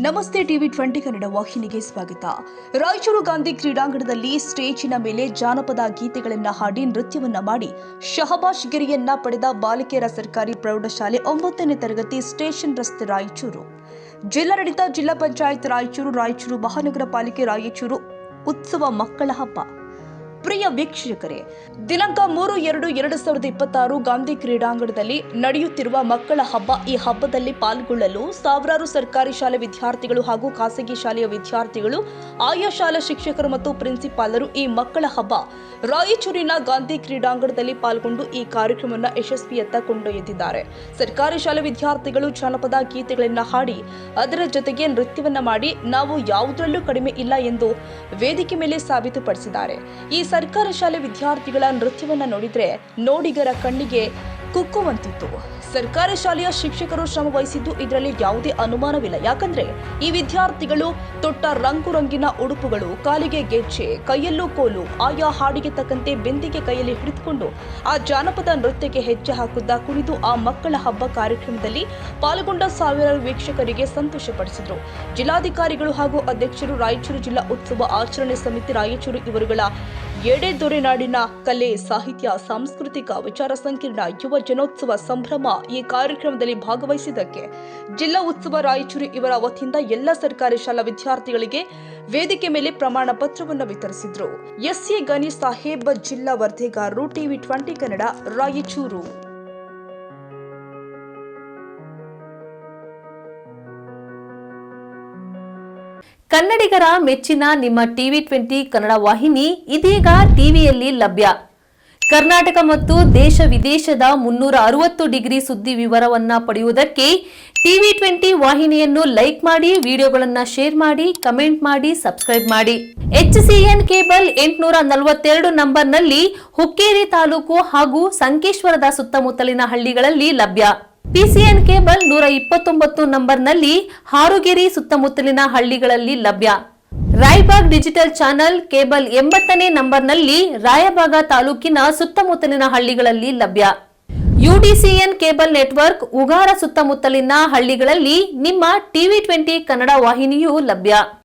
ನಮಸ್ತೆ ಟಿವಿ 20 ಕನ್ನಡ ವಾಹಿನಿಗೆ ಸ್ವಾಗತ. ರಾಯಚೂರು ಗಾಂಧಿ ಕ್ರೀಡಾಂಗಣದಲ್ಲಿ ಸ್ಟೇಜಿನ ಮೇಲೆ ಜಾನಪದ ಗೀತೆಗಳನ್ನು ಹಾಡಿ ನೃತ್ಯವನ್ನ ಮಾಡಿ ಶಹಬಾಷ್ ಗಿರಿಯನ್ನ ಪಡೆದ ಬಾಲಕಿಯರ ಸರ್ಕಾರಿ ಪ್ರೌಢಶಾಲೆ 9ನೇ ತರಗತಿ ಸ್ಟೇಷನ್ ರಸ್ತೆ ರಾಯಚೂರು. ಜಿಲ್ಲಾಡಳಿತ, ಜಿಲ್ಲಾ ಪಂಚಾಯತ್ ರಾಯಚೂರು, ರಾಯಚೂರು ಮಹಾನಗರ ಪಾಲಿಕೆ ರಾಯಚೂರು ಉತ್ಸವ ಮಕ್ಕಳ ಹಬ್ಬ. ಪ್ರಿಯ ವೀಕ್ಷಕರೇ, ದಿನಾಂಕ 3/2/2026 ಗಾಂಧಿ ಕ್ರೀಡಾಂಗಣದಲ್ಲಿ ನಡೆಯುತ್ತಿರುವ ಮಕ್ಕಳ ಹಬ್ಬ. ಈ ಹಬ್ಬದಲ್ಲಿ ಪಾಲ್ಗೊಳ್ಳಲು ಸಾವಿರಾರು ಸರ್ಕಾರಿ ಶಾಲೆ ವಿದ್ಯಾರ್ಥಿಗಳು ಹಾಗೂ ಖಾಸಗಿ ಶಾಲೆಯ ವಿದ್ಯಾರ್ಥಿಗಳು, ಆಯಾ ಶಾಲಾ ಶಿಕ್ಷಕರು ಮತ್ತು ಪ್ರಿನ್ಸಿಪಾಲರು ಈ ಮಕ್ಕಳ ಹಬ್ಬ ರಾಯಚೂರಿನ ಗಾಂಧಿ ಕ್ರೀಡಾಂಗಣದಲ್ಲಿ ಪಾಲ್ಗೊಂಡು ಈ ಕಾರ್ಯಕ್ರಮವನ್ನು ಯಶಸ್ವಿಯತ್ತ ಕೊಂಡೊಯ್ಯುತ್ತಿದ್ದಾರೆ. ಸರ್ಕಾರಿ ಶಾಲೆ ವಿದ್ಯಾರ್ಥಿಗಳು ಜಾನಪದ ಗೀತೆಗಳನ್ನು ಹಾಡಿ ಅದರ ಜೊತೆಗೆ ನೃತ್ಯವನ್ನ ಮಾಡಿ ನಾವು ಯಾವುದರಲ್ಲೂ ಕಡಿಮೆ ಇಲ್ಲ ಎಂದು ವೇದಿಕೆ ಮೇಲೆ ಸಾಬೀತುಪಡಿಸಿದ್ದಾರೆ. ಈ ಸರ್ಕಾರಿ ಶಾಲೆ ವಿದ್ಯಾರ್ಥಿಗಳ ನೃತ್ಯವನ್ನ ನೋಡಿದ್ರೆ ನೋಡಿಗರ ಕಣ್ಣಿಗೆ ಕುಕ್ಕುವಂತಿತ್ತು. ಸರ್ಕಾರಿ ಶಾಲೆಯ ಶಿಕ್ಷಕರು ಶ್ರಮ ವಹಿಸಿದ್ದು ಇದರಲ್ಲಿ ಯಾವುದೇ ಅನುಮಾನವಿಲ್ಲ. ಯಾಕಂದ್ರೆ ಈ ವಿದ್ಯಾರ್ಥಿಗಳು ತೊಟ್ಟ ರಂಗುರಂಗಿನ ಉಡುಪುಗಳು, ಕಾಲಿಗೆ ಗೆಜ್ಜೆ, ಕೈಯಲ್ಲೂ ಕೋಲು, ಆಯಾ ಹಾಡಿಗೆ ತಕ್ಕಂತೆ ಬೆಂದಿಗೆ ಕೈಯಲ್ಲಿ ಹಿಡಿದುಕೊಂಡು ಆ ಜಾನಪದ ನೃತ್ಯಕ್ಕೆ ಹೆಜ್ಜೆ ಹಾಕುತ್ತಾ ಕುಣಿದು ಆ ಮಕ್ಕಳ ಹಬ್ಬ ಕಾರ್ಯಕ್ರಮದಲ್ಲಿ ಪಾಲ್ಗೊಂಡ ಸಾವಿರಾರು ವೀಕ್ಷಕರಿಗೆ ಸಂತೋಷಪಡಿಸಿದರು. ಜಿಲ್ಲಾಧಿಕಾರಿಗಳು ಹಾಗೂ ಅಧ್ಯಕ್ಷರು, ರಾಯಚೂರು ಜಿಲ್ಲಾ ಉತ್ಸವ ಆಚರಣೆ ಸಮಿತಿ ರಾಯಚೂರು ಇವರುಗಳ ಎಡೆದೊರೆನಾಡಿನ ಕಲೆ, ಸಾಹಿತ್ಯ, ಸಾಂಸ್ಕೃತಿಕ ವಿಚಾರ ಸಂಕಿರಣ, ಯುವ ಜನೋತ್ಸವ ಸಂಭ್ರಮ ಈ ಕಾರ್ಯಕ್ರಮದಲ್ಲಿ ಭಾಗವಹಿಸಿದ್ದಕ್ಕೆ ಜಿಲ್ಲಾ ಉತ್ಸವ ರಾಯಚೂರು ಇವರ ವತಿಯಿಂದ ಎಲ್ಲ ಸರ್ಕಾರಿ ಶಾಲಾ ವಿದ್ಯಾರ್ಥಿಗಳಿಗೆ ವೇದಿಕೆ ಮೇಲೆ ಪ್ರಮಾಣ ಪತ್ರವನ್ನು ವಿತರಿಸಿದರು. ಎಸ್ಎ ಗನಿ ಸಾಹೇಬ್, ಜಿಲ್ಲಾ ವರದಿಗಾರರು, ಟಿವಿ 20 ಕನ್ನಡ, ರಾಯಚೂರು. ಕನ್ನಡಿಗರ ಮೆಚ್ಚಿನ ನಿಮ್ಮ ಟಿವಿ 20 ಕನ್ನಡ ವಾಹಿನಿ ಇದೀಗ ಟಿವಿಯಲ್ಲಿ ಲಭ್ಯ. ಕರ್ನಾಟಕ ಮತ್ತು ದೇಶ ವಿದೇಶದ 360 ಡಿಗ್ರಿ ಸುದ್ದಿ ವಿವರವನ್ನ ಪಡೆಯುವುದಕ್ಕೆ ಟಿವಿ 20 ವಾಹಿನಿಯನ್ನು ಲೈಕ್ ಮಾಡಿ, ವಿಡಿಯೋಗಳನ್ನು ಶೇರ್ ಮಾಡಿ, ಕಮೆಂಟ್ ಮಾಡಿ, ಸಬ್ಸ್ಕ್ರೈಬ್ ಮಾಡಿ. HCN ಕೇಬಲ್ 842 ನಂಬರ್ನಲ್ಲಿ ಹುಕ್ಕೇರಿ ತಾಲೂಕು ಹಾಗೂ ಸಂಕೇಶ್ವರದ ಸುತ್ತಮುತ್ತಲಿನ ಹಳ್ಳಿಗಳಲ್ಲಿ ಲಭ್ಯ. PCN ಕೇಬಲ್ 129 ನಂಬರ್ನಲ್ಲಿ ಹಾರುಗೆರೆ ಸುತ್ತಮುತ್ತಲಿನ ಹಳ್ಳಿಗಳಲ್ಲಿ ಲಭ್ಯ. ರಾಯಬಾಗ್ ಡಿಜಿಟಲ್ ಚಾನೆಲ್ ಕೇಬಲ್ 80ನೇ ನಂಬರ್ನಲ್ಲಿ ರಾಯಬಾಗ ತಾಲೂಕಿನ ಸುತ್ತಮುತ್ತಲಿನ ಹಳ್ಳಿಗಳಲ್ಲಿ ಲಭ್ಯ. UDCN ಕೇಬಲ್ ನೆಟ್ವರ್ಕ್ ಉಗಾರ ಸುತ್ತಮುತ್ತಲಿನ ಹಳ್ಳಿಗಳಲ್ಲಿ ನಿಮ್ಮ ಟಿವಿ 20 ಕನ್ನಡ ವಾಹಿನಿಯೂ ಲಭ್ಯ.